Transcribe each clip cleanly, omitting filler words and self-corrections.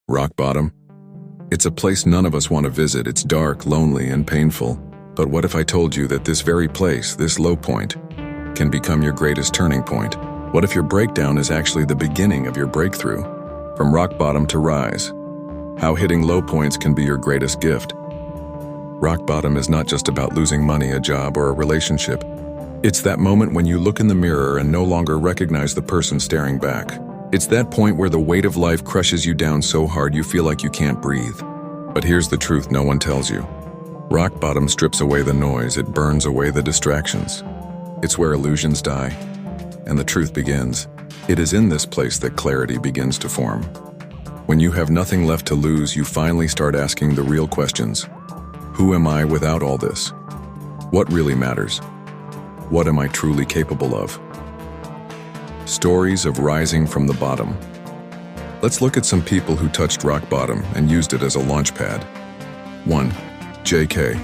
Rock bottom? It's a place none of us want to visit. It's dark, lonely, and painful. But what if I told you that this very place, this low point, can become your greatest turning point? What if your breakdown is actually the beginning of your breakthrough? From rock bottom to rise. How hitting low points can be your greatest gift. Rock bottom is not just about losing money, a job, or a relationship. It's that moment when you look in the mirror and no longer recognize the person staring back. It's that point where the weight of life crushes you down so hard you feel like you can't breathe. But here's the truth no one tells you. Rock bottom strips away the noise, it burns away the distractions. It's where illusions die, and the truth begins. It is in this place that clarity begins to form. When you have nothing left to lose, you finally start asking the real questions. Who am I without all this? What really matters? What am I truly capable of? Stories of rising from the bottom. Let's look at some people who touched rock bottom and used it as a launch pad. 1. J.K.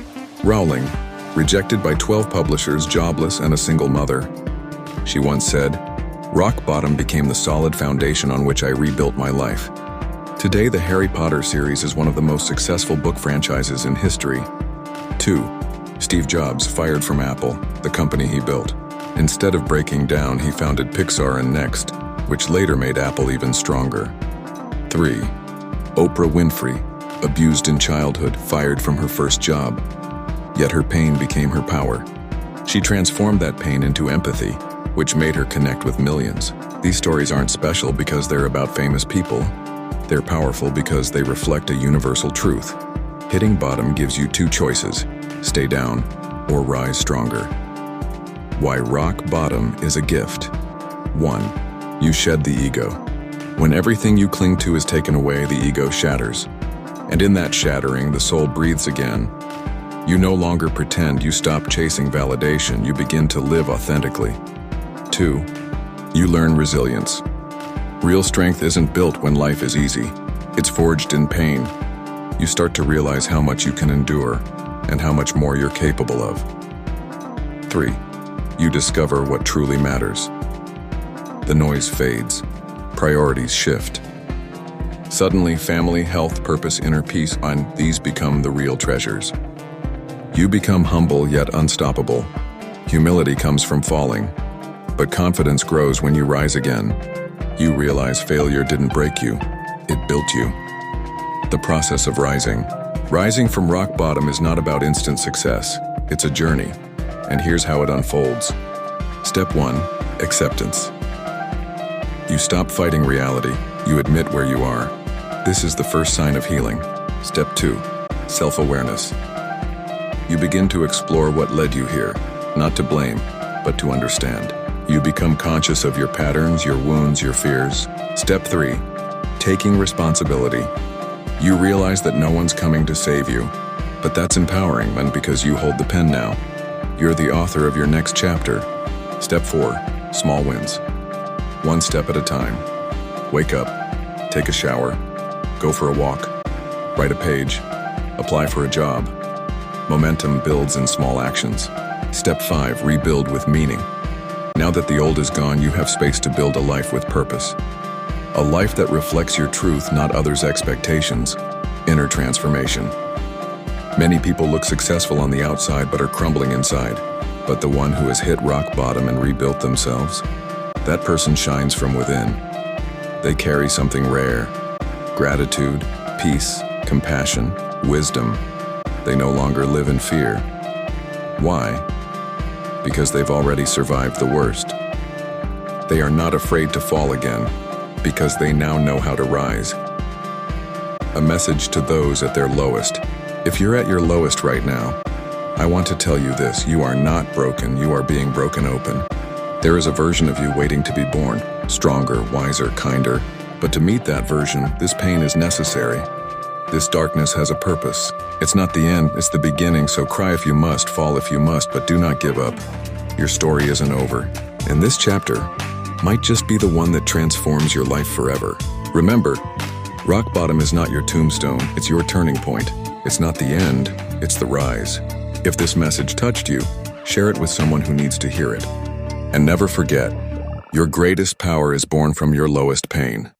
Rowling, rejected by 12 publishers, jobless, and a single mother. She once said, "Rock bottom became the solid foundation on which I rebuilt my life." Today, the Harry Potter series is one of the most successful book franchises in history. 2. Steve Jobs, fired from Apple, the company he built. Instead of breaking down, he founded Pixar and Next, which later made Apple even stronger. 3. Oprah Winfrey, abused in childhood, fired from her first job. Yet her pain became her power. She transformed that pain into empathy, which made her connect with millions. These stories aren't special because they're about famous people. They're powerful because they reflect a universal truth. Hitting bottom gives you two choices: stay down or rise stronger. Why rock bottom is a gift. 1. You shed the ego. When everything you cling to is taken away, the ego shatters. And in that shattering, the soul breathes again. You no longer pretend, you stop chasing validation, you begin to live authentically. 2. You learn resilience. Real strength isn't built when life is easy. It's forged in pain. You start to realize how much you can endure and how much more you're capable of. 3. You discover what truly matters. The noise fades. Priorities shift. Suddenly, family, health, purpose, inner peace, and these become the real treasures. You become humble yet unstoppable. Humility comes from falling, but confidence grows when you rise again. You realize failure didn't break you, it built you. The process of rising. Rising from rock bottom is not about instant success. It's a journey. And here's how it unfolds. Step 1. Acceptance. You stop fighting reality. You admit where you are. This is the first sign of healing. Step 2. Self-awareness. You begin to explore what led you here, not to blame, but to understand. You become conscious of your patterns, your wounds, your fears. Step 3. Taking responsibility. You realize that no one's coming to save you, but that's empowering, and because you hold the pen now. You're the author of your next chapter. Step 4. Small wins. One step at a time. Wake up, take a shower, go for a walk, write a page, apply for a job. Momentum builds in small actions. Step 5. Rebuild with meaning. Now that the old is gone, you have space to build a life with purpose. A life that reflects your truth, not others' expectations. Inner transformation. Many people look successful on the outside but are crumbling inside. But the one who has hit rock bottom and rebuilt themselves, that person shines from within. They carry something rare: gratitude, peace, compassion, wisdom. They no longer live in fear. Why? Because they've already survived the worst. They are not afraid to fall again, because they now know how to rise. A message to those at their lowest. If you're at your lowest right now, I want to tell you this: you are not broken, you are being broken open. There is a version of you waiting to be born, stronger, wiser, kinder. But to meet that version, this pain is necessary. This darkness has a purpose. It's not the end, it's the beginning, so cry if you must, fall if you must, but do not give up. Your story isn't over. And this chapter might just be the one that transforms your life forever. Remember, rock bottom is not your tombstone, it's your turning point. It's not the end, it's the rise. If this message touched you, share it with someone who needs to hear it. And never forget, your greatest power is born from your lowest pain.